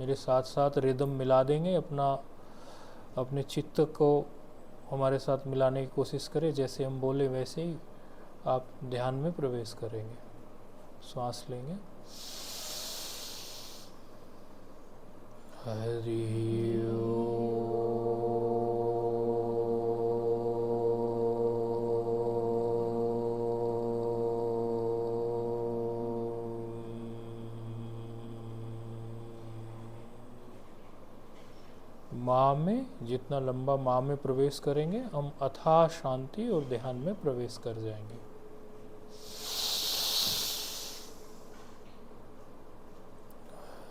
मेरे साथ साथ रिदम मिला देंगे, अपने चित्त को हमारे साथ मिलाने की कोशिश करें। जैसे हम बोले वैसे ही आप ध्यान में प्रवेश करेंगे। श्वास लेंगे। हरि माँ में, जितना लंबा माँ में प्रवेश करेंगे हम अथाह शांति और ध्यान में प्रवेश कर जाएंगे।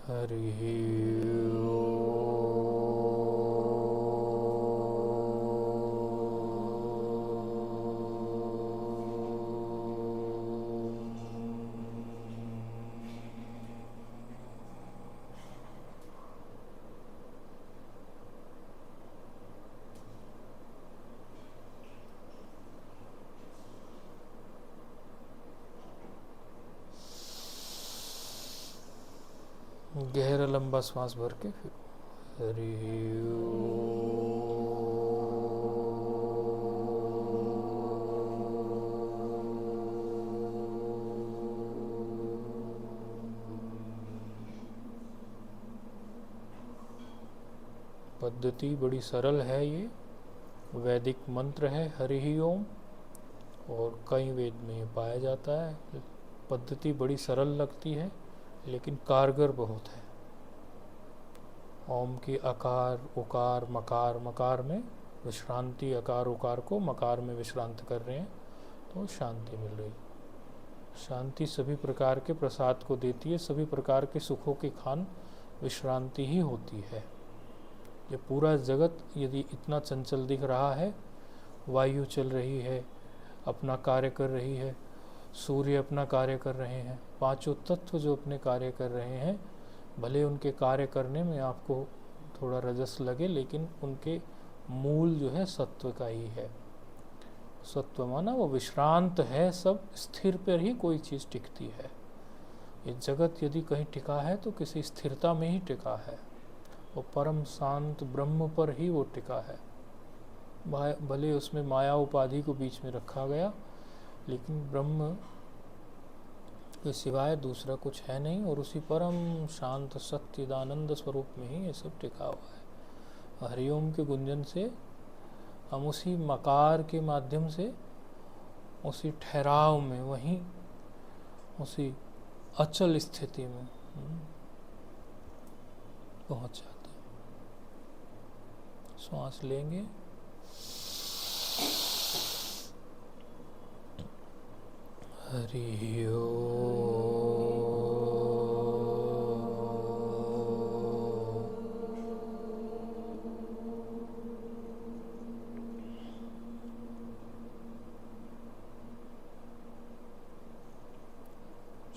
हरि गहरा लंबा श्वास भर के फिर हरि पद्धति बड़ी सरल है। ये वैदिक मंत्र है हरि ओम, और कई वेद में ये पाया जाता है। पद्धति बड़ी सरल लगती है लेकिन कारगर बहुत है। ओम की अकार उकार मकार, मकार में विश्रांति, अकार उकार को मकार में विश्रांत कर रहे हैं तो शांति मिल रही। शांति सभी प्रकार के प्रसाद को देती है, सभी प्रकार के सुखों की खान विश्रांति ही होती है। ये पूरा जगत यदि इतना चंचल दिख रहा है, वायु चल रही है, अपना कार्य कर रही है, सूर्य अपना कार्य कर रहे हैं, पांचों तत्व जो अपने कार्य कर रहे हैं, भले उनके कार्य करने में आपको थोड़ा रजस लगे लेकिन उनके मूल जो है सत्व का ही है। सत्व माना वो विश्रांत है, सब स्थिर पर ही कोई चीज़ टिकती है। ये जगत यदि कहीं टिका है तो किसी स्थिरता में ही टिका है, वो परम शांत ब्रह्म पर ही वो टिका है। भले उसमें माया उपाधि को बीच में रखा गया लेकिन ब्रह्म के सिवाय दूसरा कुछ है नहीं, और उसी परम शांत सच्चिदानंद स्वरूप में ही ये सब टिका हुआ है। हरिओम के गुंजन से हम उसी मकार के माध्यम से उसी ठहराव में, वहीं उसी अचल स्थिति में पहुंच जाते हैं। श्वास लेंगे। हरि ओम।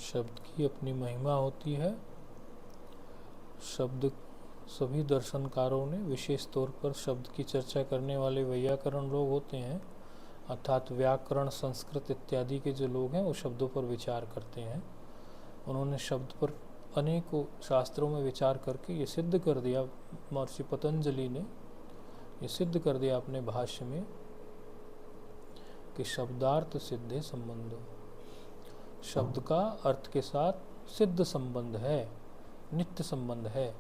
शब्द की अपनी महिमा होती है। शब्द सभी दर्शनकारों ने, विशेष तौर पर शब्द की चर्चा करने वाले वैयाकरण लोग होते हैं, अर्थात व्याकरण, संस्कृत इत्यादि के जो लोग हैं वो शब्दों पर विचार करते हैं। उन्होंने शब्द पर अनेकों शास्त्रों में विचार करके ये सिद्ध कर दिया, महर्षि पतंजलि ने ये सिद्ध कर दिया अपने भाष्य में कि शब्दार्थ सिद्धे संबंधो, शब्द का अर्थ के साथ सिद्ध संबंध है, नित्य संबंध है।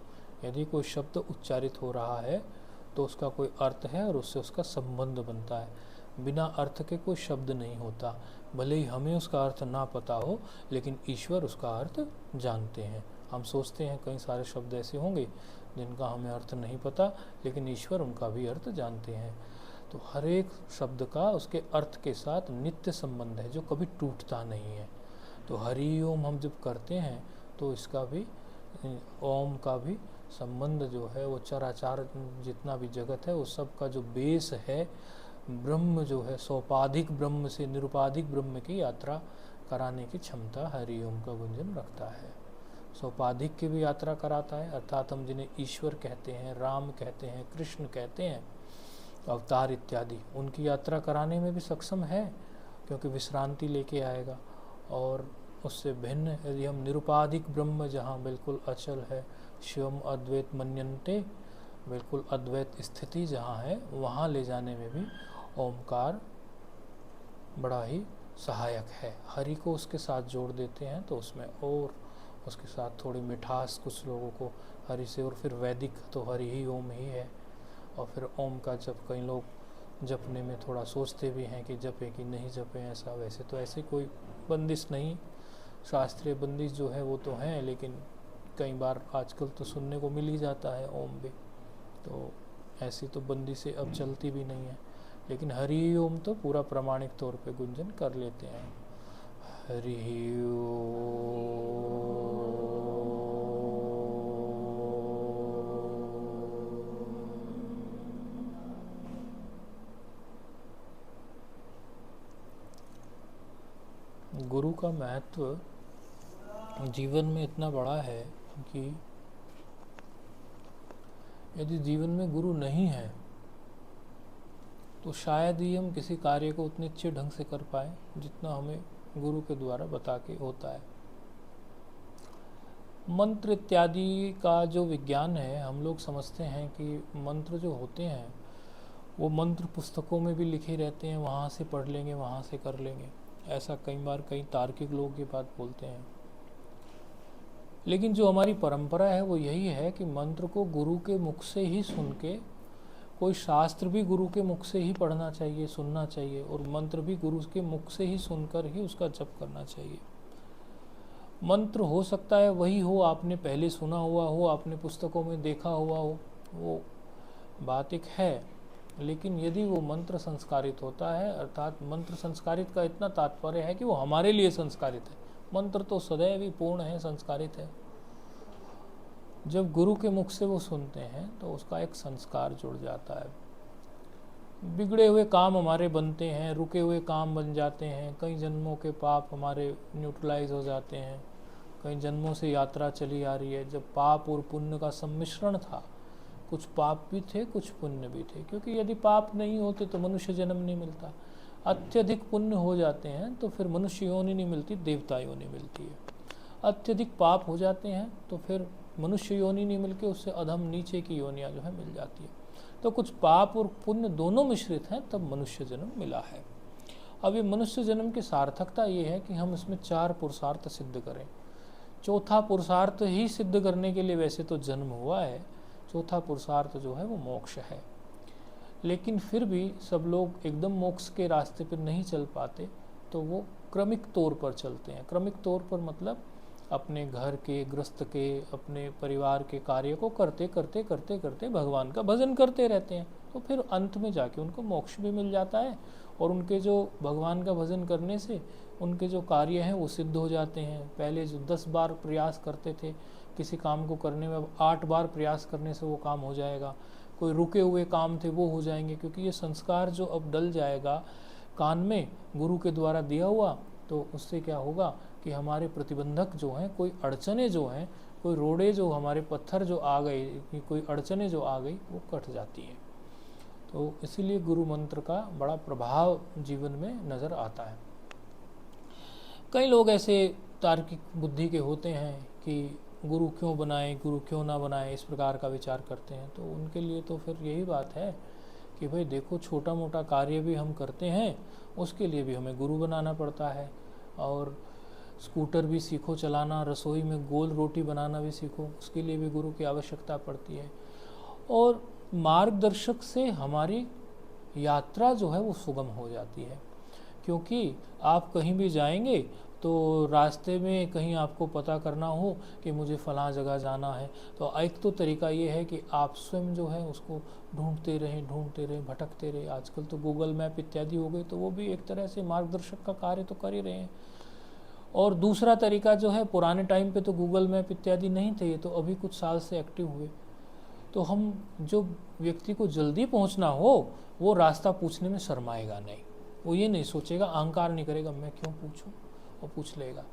यदि कोई शब्द उच्चारित हो रहा है तो उसका कोई अर्थ है और उससे उसका संबंध बनता है। बिना अर्थ के कोई शब्द नहीं होता, भले ही हमें उसका अर्थ ना पता हो लेकिन ईश्वर उसका अर्थ जानते हैं। हम सोचते हैं कई सारे शब्द ऐसे होंगे जिनका हमें अर्थ नहीं पता लेकिन ईश्वर उनका भी अर्थ जानते हैं। तो हर एक शब्द का उसके अर्थ के साथ नित्य संबंध है जो कभी टूटता नहीं है। तो हरि ओम हम जब करते हैं तो इसका भी, ओम का भी संबंध जो है वो चराचार जितना भी जगत है उस सब का जो बेस है, ब्रह्म जो है सोपाधिक ब्रह्म से निरुपाधिक ब्रह्म की यात्रा कराने की क्षमता हरि ओम का गुंजन रखता है। सोपाधिक की भी यात्रा कराता है, अर्थात हम जिन्हें ईश्वर कहते हैं, राम कहते हैं, कृष्ण कहते हैं, अवतार इत्यादि, उनकी यात्रा कराने में भी सक्षम है क्योंकि विश्रांति लेके आएगा। और उससे भिन्न यदि हम निरुपाधिक ब्रह्म जहाँ बिल्कुल अचल है, शिवम अद्वैत मन्यन्ते, बिल्कुल अद्वैत स्थिति जहाँ है, वहाँ ले जाने में भी ओमकार बड़ा ही सहायक है। हरि को उसके साथ जोड़ देते हैं तो उसमें और उसके साथ थोड़ी मिठास कुछ लोगों को हरि से, और फिर वैदिक तो हरि ही ओम ही है। और फिर ओम का जब कई लोग जपने में थोड़ा सोचते भी हैं कि जपे कि नहीं जपे, ऐसा वैसे तो ऐसे कोई बंदिश नहीं, शास्त्रीय बंदिश जो है वो तो है, लेकिन कई बार आजकल तो सुनने को मिल ही जाता है ओम भी, तो ऐसी तो बंदिशें अब चलती भी नहीं है। लेकिन हरि ओम तो पूरा प्रमाणिक तौर पे गुंजन कर लेते हैं। हरि गुरु का महत्व जीवन में इतना बड़ा है कि यदि जीवन में गुरु नहीं है तो शायद ही हम किसी कार्य को उतने अच्छे ढंग से कर पाए जितना हमें गुरु के द्वारा बता के होता है। मंत्र इत्यादि का जो विज्ञान है, हम लोग समझते हैं कि मंत्र जो होते हैं वो मंत्र पुस्तकों में भी लिखे रहते हैं, वहाँ से पढ़ लेंगे, वहाँ से कर लेंगे, ऐसा कई बार कई तार्किक लोग ये बात बोलते हैं। लेकिन जो हमारी परंपरा है वो यही है कि मंत्र को गुरु के मुख से ही सुन के, कोई शास्त्र भी गुरु के मुख से ही पढ़ना चाहिए, सुनना चाहिए, और मंत्र भी गुरु के मुख से ही सुनकर ही उसका जप करना चाहिए। मंत्र हो सकता है वही हो, आपने पहले सुना हुआ हो, आपने पुस्तकों में देखा हुआ हो, वो बात एक है, लेकिन यदि वो मंत्र संस्कारित होता है, अर्थात मंत्र संस्कारित का इतना तात्पर्य है कि वो हमारे लिए संस्कारित है। मंत्र तो सदैव ही पूर्ण है, संस्कारित है। जब गुरु के मुख से वो सुनते हैं तो उसका एक संस्कार जुड़ जाता है। बिगड़े हुए काम हमारे बनते हैं, रुके हुए काम बन जाते हैं, कई जन्मों के पाप हमारे न्यूट्रलाइज हो जाते हैं, कई जन्मों से यात्रा चली आ रही है जब पाप और पुण्य का सम्मिश्रण था। कुछ पाप भी थे, कुछ पुण्य भी थे, क्योंकि यदि पाप नहीं होते तो मनुष्य जन्म नहीं मिलता। अत्यधिक पुण्य हो जाते हैं तो फिर मनुष्य योनि नहीं मिलती, देवता योनि मिलती है। अत्यधिक पाप हो जाते हैं तो फिर मनुष्य योनि नहीं मिलके उससे अधम नीचे की योनियाँ जो है मिल जाती है। तो कुछ पाप और पुण्य दोनों मिश्रित हैं, तब मनुष्य जन्म मिला है। अब ये मनुष्य जन्म की सार्थकता ये है कि हम इसमें 4 पुरुषार्थ सिद्ध करें। चौथा पुरुषार्थ ही सिद्ध करने के लिए वैसे तो जन्म हुआ है, चौथा पुरुषार्थ जो है वो मोक्ष है। लेकिन फिर भी सब लोग एकदम मोक्ष के रास्ते पर नहीं चल पाते, तो वो क्रमिक तौर पर चलते हैं। क्रमिक तौर पर मतलब अपने घर के, गृहस्थ के, अपने परिवार के कार्य को करते करते करते करते भगवान का भजन करते रहते हैं, तो फिर अंत में जाके उनको मोक्ष भी मिल जाता है। और उनके जो भगवान का भजन करने से उनके जो कार्य हैं वो सिद्ध हो जाते हैं। पहले जो 10 बार प्रयास करते थे किसी काम को करने में, अब 8 बार प्रयास करने से वो काम हो जाएगा। कोई रुके हुए काम थे वो हो जाएंगे, क्योंकि ये संस्कार जो अब डल जाएगा कान में गुरु के द्वारा दिया हुआ, तो उससे क्या होगा कि हमारे प्रतिबंधक जो हैं, कोई अड़चने जो हैं, कोई रोड़े जो हमारे पत्थर जो आ गए, कोई अड़चने जो आ गई, वो कट जाती हैं। तो इसीलिए गुरु मंत्र का बड़ा प्रभाव जीवन में नज़र आता है। कई लोग ऐसे तार्किक बुद्धि के होते हैं कि गुरु क्यों बनाए, गुरु क्यों ना बनाए, इस प्रकार का विचार करते हैं। तो उनके लिए तो फिर यही बात है कि भाई देखो, छोटा मोटा कार्य भी हम करते हैं, उसके लिए भी हमें गुरु बनाना पड़ता है। और स्कूटर भी सीखो चलाना, रसोई में गोल रोटी बनाना भी सीखो, उसके लिए भी गुरु की आवश्यकता पड़ती है। और मार्गदर्शक से हमारी यात्रा जो है वो सुगम हो जाती है, क्योंकि आप कहीं भी जाएंगे तो रास्ते में कहीं आपको पता करना हो कि मुझे फ़लाँ जगह जाना है, तो एक तो तरीका ये है कि आप स्वयं जो है उसको ढूंढते रहें, भटकते रहें। आजकल तो गूगल मैप इत्यादि हो गए, तो वो भी एक तरह से मार्गदर्शक का कार्य तो कर ही रहे हैं। और दूसरा तरीका जो है, पुराने टाइम पे तो गूगल मैप इत्यादि नहीं थे, ये तो अभी कुछ साल से एक्टिव हुए। तो हम जो व्यक्ति को जल्दी पहुंचना हो वो रास्ता पूछने में शर्माएगा नहीं, वो ये नहीं सोचेगा, अहंकार नहीं करेगा मैं क्यों पूछूं, वो पूछ लेगा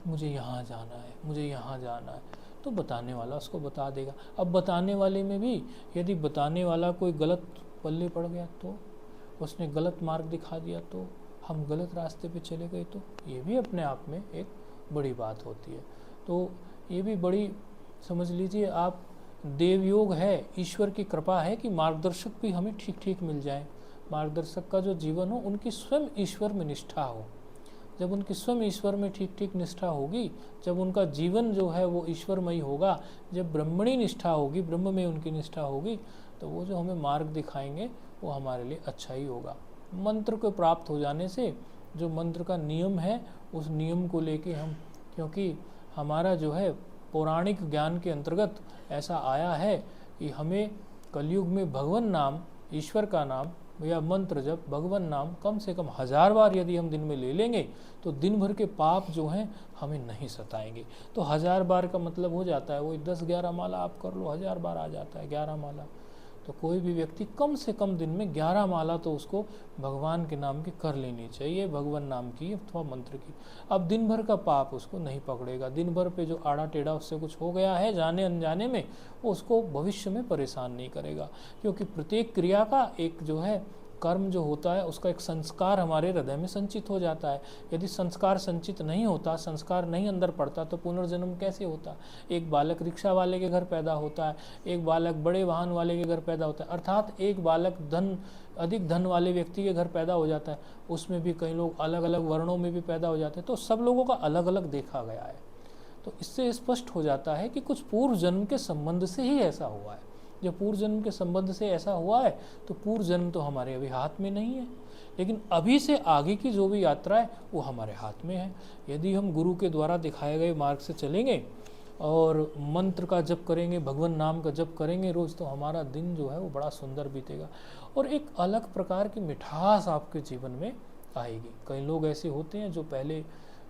मुझे यहाँ जाना है, मुझे यहाँ जाना है, तो बताने वाला उसको बता देगा। अब बताने वाले में भी यदि बताने वाला कोई गलत पल्ले पड़ गया, तो उसने गलत मार्ग दिखा दिया, तो हम गलत रास्ते पे चले गए, तो ये भी अपने आप में एक बड़ी बात होती है। तो ये भी बड़ी समझ लीजिए आप देवयोग है, ईश्वर की कृपा है कि मार्गदर्शक भी हमें ठीक ठीक मिल जाए। मार्गदर्शक का जो जीवन हो उनकी स्वयं ईश्वर में निष्ठा हो। जब उनकी स्वयं ईश्वर में ठीक ठीक निष्ठा होगी, जब उनका जीवन जो है वो ईश्वरमयी होगा, जब ब्रह्मणी निष्ठा होगी, ब्रह्म में उनकी निष्ठा होगी, तो वो जो हमें मार्ग दिखाएंगे वो हमारे लिए अच्छा ही होगा। मंत्र को प्राप्त हो जाने से जो मंत्र का नियम है उस नियम को लेके हम, क्योंकि हमारा जो है पौराणिक ज्ञान के अंतर्गत ऐसा आया है कि हमें कलयुग में भगवान नाम, ईश्वर का नाम या मंत्र जब भगवान नाम कम से कम 1000 बार यदि हम दिन में ले लेंगे तो दिन भर के पाप जो हैं हमें नहीं सताएंगे। तो 1000 बार का मतलब हो जाता है वो 10-11 माला आप कर लो, 1000 बार आ जाता है 11 माला। तो कोई भी व्यक्ति कम से कम दिन में 11 माला तो उसको भगवान के नाम की कर लेनी चाहिए, भगवान नाम की अथवा मंत्र की। अब दिन भर का पाप उसको नहीं पकड़ेगा। दिन भर पे जो आड़ा टेढ़ा उससे कुछ हो गया है जाने अनजाने में, वो उसको भविष्य में परेशान नहीं करेगा, क्योंकि प्रत्येक क्रिया का एक जो है कर्म जो होता है उसका एक संस्कार हमारे हृदय में संचित हो जाता है। यदि संस्कार संचित नहीं होता, संस्कार नहीं अंदर पड़ता, तो पुनर्जन्म कैसे होता। एक बालक रिक्शा वाले के घर पैदा होता है, एक बालक बड़े वाहन वाले के घर पैदा होता है, अर्थात एक बालक अधिक धन वाले व्यक्ति के घर पैदा हो जाता है। उसमें भी कई लोग अलग अलग वर्णों में भी पैदा हो जाते हैं, तो सब लोगों का अलग अलग देखा गया है। तो इससे स्पष्ट हो जाता है कि कुछ पूर्व जन्म के संबंध से ही ऐसा हुआ है। जब पूर्व जन्म के संबंध से ऐसा हुआ है तो पूर्व जन्म तो हमारे अभी हाथ में नहीं है, लेकिन अभी से आगे की जो भी यात्रा है वो हमारे हाथ में है। यदि हम गुरु के द्वारा दिखाए गए मार्ग से चलेंगे और मंत्र का जप करेंगे, भगवान नाम का जप करेंगे रोज, तो हमारा दिन जो है वो बड़ा सुंदर बीतेगा और एक अलग प्रकार की मिठास आपके जीवन में आएगी। कई लोग ऐसे होते हैं जो पहले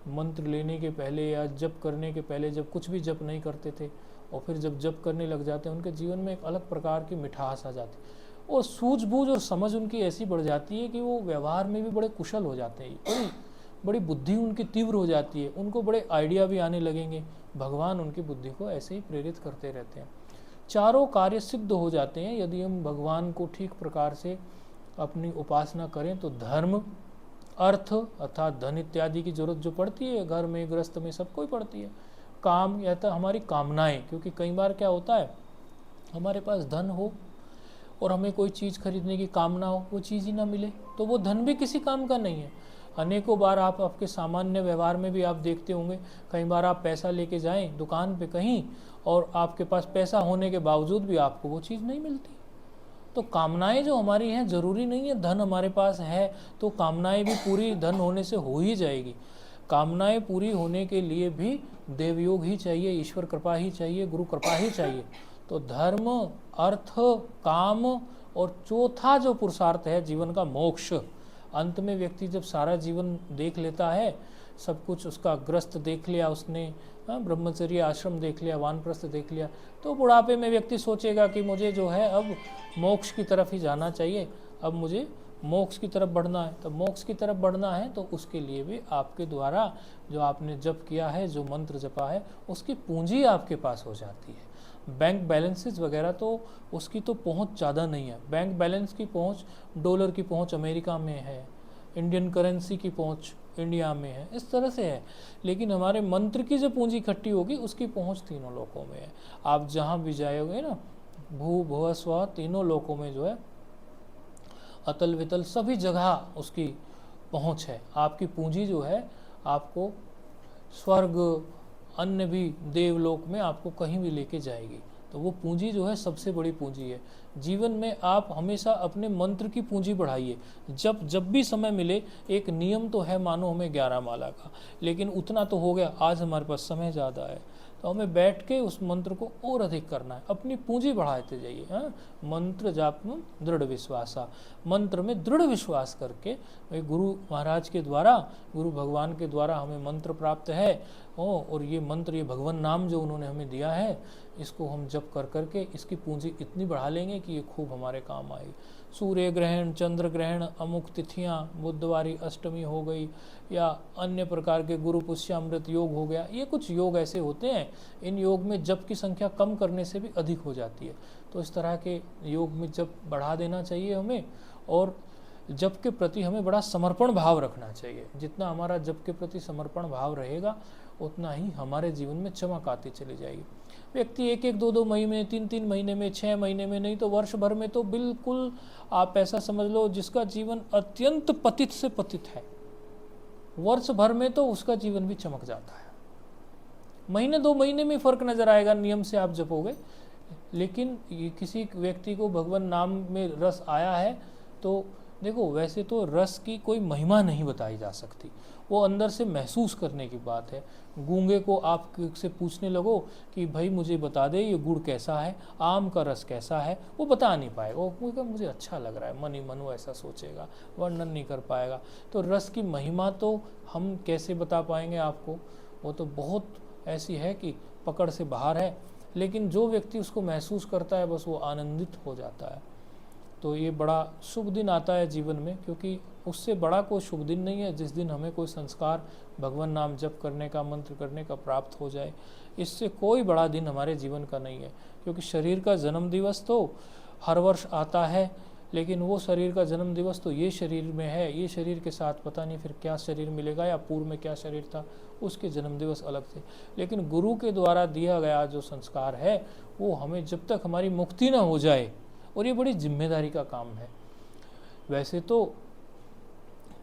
मंत्र लेने के पहले या जप करने के पहले जब कुछ भी जप नहीं करते थे और फिर जब जप करने लग जाते हैं, उनके जीवन में एक अलग प्रकार की मिठास आ जाती है और सूझबूझ और समझ उनकी ऐसी बढ़ जाती है कि वो व्यवहार में भी बड़े कुशल हो जाते हैं। बड़ी बुद्धि उनकी तीव्र हो जाती है, उनको बड़े आइडिया भी आने लगेंगे। भगवान उनकी बुद्धि को ऐसे ही प्रेरित करते रहते हैं। चारों कार्य सिद्ध हो जाते हैं यदि हम भगवान को ठीक प्रकार से अपनी उपासना करें। तो धर्म, अर्थ अर्थात धन इत्यादि की जरूरत जो पड़ती है घर में, गृहस्थ में, सबको ही पड़ती है। काम या तो हमारी कामनाएं, क्योंकि कई बार क्या होता है हमारे पास धन हो और हमें कोई चीज़ खरीदने की कामना हो, वो चीज़ ही ना मिले तो वो धन भी किसी काम का नहीं है। अनेकों बार आप आपके सामान्य व्यवहार में भी आप देखते होंगे, कई बार आप पैसा लेके जाएं दुकान पे कहीं और आपके पास पैसा होने के बावजूद भी आपको वो चीज़ नहीं मिलती। तो कामनाएं जो हमारी हैं, जरूरी नहीं है धन हमारे पास है तो कामनाएं भी पूरी धन होने से हो ही जाएगी। कामनाएं पूरी होने के लिए भी देवयोग ही चाहिए, ईश्वर कृपा ही चाहिए, गुरु कृपा ही चाहिए। तो धर्म, अर्थ, काम और चौथा जो पुरुषार्थ है जीवन का, मोक्ष। अंत में व्यक्ति जब सारा जीवन देख लेता है, सब कुछ उसका ग्रस्त देख लिया उसने, ब्रह्मचर्य आश्रम देख लिया, वानप्रस्थ देख लिया, तो बुढ़ापे में व्यक्ति सोचेगा कि मुझे जो है अब मोक्ष की तरफ ही जाना चाहिए, अब मुझे मोक्ष की तरफ बढ़ना है। तो मोक्ष की तरफ बढ़ना है तो उसके लिए भी आपके द्वारा जो आपने जप किया है, जो मंत्र जपा है, उसकी पूंजी आपके पास हो जाती है। बैंक बैलेंसेस वगैरह तो उसकी तो पहुंच ज़्यादा नहीं है। बैंक बैलेंस की पहुंच, डॉलर की पहुंच अमेरिका में है, इंडियन करेंसी की पहुंच इंडिया में है, इस तरह से है। लेकिन हमारे मंत्र की जो पूंजी इकट्ठी होगी उसकी पहुंच तीनों लोकों में है। आप जहाँ भी जाओगे ना, भू भुव स्व तीनों लोकों में जो है, अतल वितल सभी जगह उसकी पहुंच है। आपकी पूंजी जो है आपको स्वर्ग, अन्य भी देवलोक में आपको कहीं भी लेके जाएगी। तो वो पूंजी जो है सबसे बड़ी पूंजी है। जीवन में आप हमेशा अपने मंत्र की पूंजी बढ़ाइए। जब भी समय मिले, एक नियम तो है मानो हमें 11 माला का, लेकिन उतना तो हो गया, आज हमारे पास समय ज़्यादा है तो हमें बैठ के उस मंत्र को और अधिक करना है, अपनी पूंजी बढ़ाते जाइए। मंत्र जाप में दृढ़ विश्वासा, मंत्र में दृढ़ विश्वास करके, गुरु महाराज के द्वारा, गुरु भगवान के द्वारा हमें मंत्र प्राप्त है और ये मंत्र, ये भगवान नाम जो उन्होंने हमें दिया है, इसको हम जप कर करके इसकी पूंजी इतनी बढ़ा लेंगे कि ये खूब हमारे काम आएगी। सूर्य ग्रहण, चंद्र ग्रहण, अमुक तिथियाँ, बुधवारी अष्टमी हो गई या अन्य प्रकार के गुरु पुष्यामृत योग हो गया, ये कुछ योग ऐसे होते हैं, इन योग में जप की संख्या कम करने से भी अधिक हो जाती है। तो इस तरह के योग में जप बढ़ा देना चाहिए हमें, और जप के प्रति हमें बड़ा समर्पण भाव रखना चाहिए। जितना हमारा जप के प्रति समर्पण भाव रहेगा उतना ही हमारे जीवन में चमक आती चली जाएगी। व्यक्ति 1-1, 2-2 महीने, 3-3 महीने में, 6 महीने में, नहीं तो वर्ष भर में तो बिल्कुल आप ऐसा समझ लो जिसका जीवन अत्यंत पतित से पतित है, वर्ष भर में तो उसका जीवन भी चमक जाता है। महीने 2 महीने में फर्क नजर आएगा नियम से आप जपोगे, लेकिन किसी व्यक्ति को भगवान नाम में रस आया है तो देखो, वैसे तो रस की कोई महिमा नहीं बताई जा सकती, वो अंदर से महसूस करने की बात है। गूंगे को आप से पूछने लगो कि भाई मुझे बता दे ये गुड़ कैसा है, आम का रस कैसा है, वो बता नहीं पाएगा, वो कहेगा मुझे अच्छा लग रहा है, मन ही मन वो ऐसा सोचेगा, वर्णन नहीं कर पाएगा। तो रस की महिमा तो हम कैसे बता पाएंगे आपको, वो तो बहुत ऐसी है कि पकड़ से बाहर है, लेकिन जो व्यक्ति उसको महसूस करता है बस वो आनंदित हो जाता है। तो ये बड़ा शुभ दिन आता है जीवन में, क्योंकि उससे बड़ा कोई शुभ दिन नहीं है जिस दिन हमें कोई संस्कार भगवान नाम जप करने का, मंत्र करने का प्राप्त हो जाए। इससे कोई बड़ा दिन हमारे जीवन का नहीं है, क्योंकि शरीर का जन्म दिवस तो हर वर्ष आता है, लेकिन वो शरीर का जन्म दिवस तो ये शरीर में है, ये शरीर के साथ पता नहीं फिर क्या शरीर मिलेगा या पूर्व में क्या शरीर था, उसके जन्म दिवस अलग थे। लेकिन गुरु के द्वारा दिया गया जो संस्कार है वो हमें जब तक हमारी मुक्ति ना हो जाए, और ये बड़ी जिम्मेदारी का काम है। वैसे तो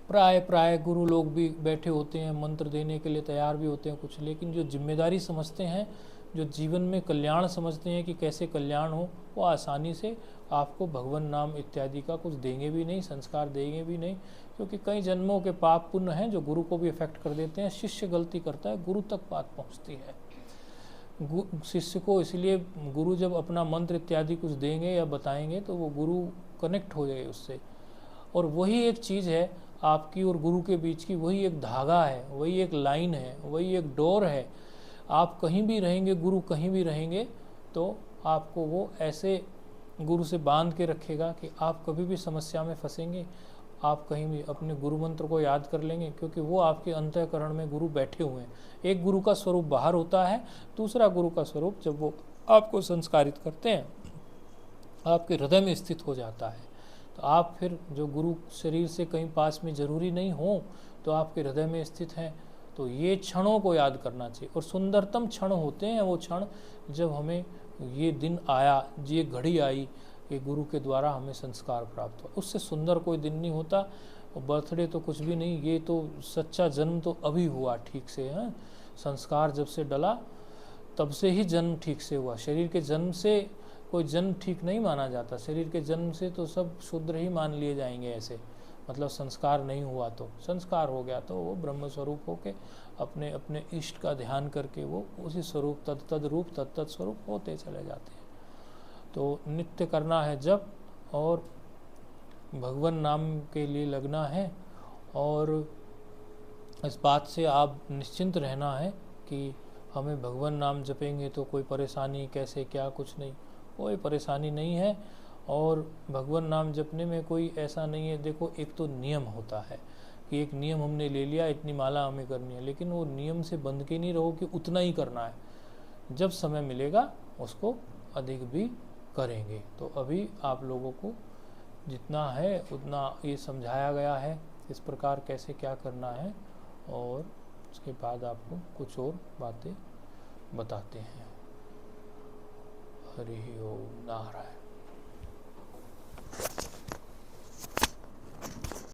प्राय गुरु लोग भी बैठे होते हैं, मंत्र देने के लिए तैयार भी होते हैं कुछ, लेकिन जो जिम्मेदारी समझते हैं, जो जीवन में कल्याण समझते हैं कि कैसे कल्याण हो, वो आसानी से आपको भगवान नाम इत्यादि का कुछ देंगे भी नहीं, संस्कार देंगे भी नहीं, क्योंकि कई जन्मों के पाप पुण्य हैं जो गुरु को भी इफेक्ट कर देते हैं। शिष्य गलती करता है, गुरु तक बात पहुंचती है। शिष्य को इसलिए गुरु जब अपना मंत्र इत्यादि कुछ देंगे या बताएंगे तो वो गुरु कनेक्ट हो जाए उससे, और वही एक चीज़ है आपकी और गुरु के बीच की, वही एक धागा है, वही एक लाइन है, वही एक डोर है। आप कहीं भी रहेंगे, गुरु कहीं भी रहेंगे, तो आपको वो ऐसे गुरु से बांध के रखेगा कि आप कभी भी समस्या में फंसेंगे, आप कहीं भी अपने गुरु मंत्र को याद कर लेंगे, क्योंकि वो आपके अंतःकरण में गुरु बैठे हुए हैं। एक गुरु का स्वरूप बाहर होता है, दूसरा गुरु का स्वरूप जब वो आपको संस्कारित करते हैं आपके हृदय में स्थित हो जाता है। तो आप फिर जो गुरु शरीर से कहीं पास में जरूरी नहीं हो तो आपके हृदय में स्थित हैं। तो ये क्षणों को याद करना चाहिए, और सुंदरतम क्षण होते हैं वो क्षण जब हमें ये दिन आया, ये घड़ी आई, ये गुरु के द्वारा हमें संस्कार प्राप्त हुआ। उससे सुंदर कोई दिन नहीं होता, और बर्थडे तो कुछ भी नहीं, ये तो सच्चा जन्म तो अभी हुआ ठीक से है। संस्कार जब से डला तब से ही जन्म ठीक से हुआ। शरीर के जन्म से कोई जन्म ठीक नहीं माना जाता, शरीर के जन्म से तो सब शूद्र ही मान लिए जाएंगे ऐसे, मतलब संस्कार नहीं हुआ तो। संस्कार हो गया तो वो ब्रह्म स्वरूप होके अपने अपने इष्ट का ध्यान करके वो उसी स्वरूप तद रूप तत्त स्वरूप होते चले जाते हैं। तो नित्य करना है जप, और भगवान नाम के लिए लगना है, और इस बात से आप निश्चिंत रहना है कि हमें भगवान नाम जपेंगे तो कोई परेशानी कैसे क्या, कुछ नहीं, कोई परेशानी नहीं है। और भगवान नाम जपने में कोई ऐसा नहीं है, देखो एक तो नियम होता है कि एक नियम हमने ले लिया, इतनी माला हमें करनी है, लेकिन वो नियम से बंध के नहीं रहो कि उतना ही करना है, जब समय मिलेगा उसको अधिक भी करेंगे। तो अभी आप लोगों को जितना है उतना ये समझाया गया है, इस प्रकार कैसे क्या करना है, और उसके बाद आपको कुछ और बातें बताते हैं। हरि ओम नारायण।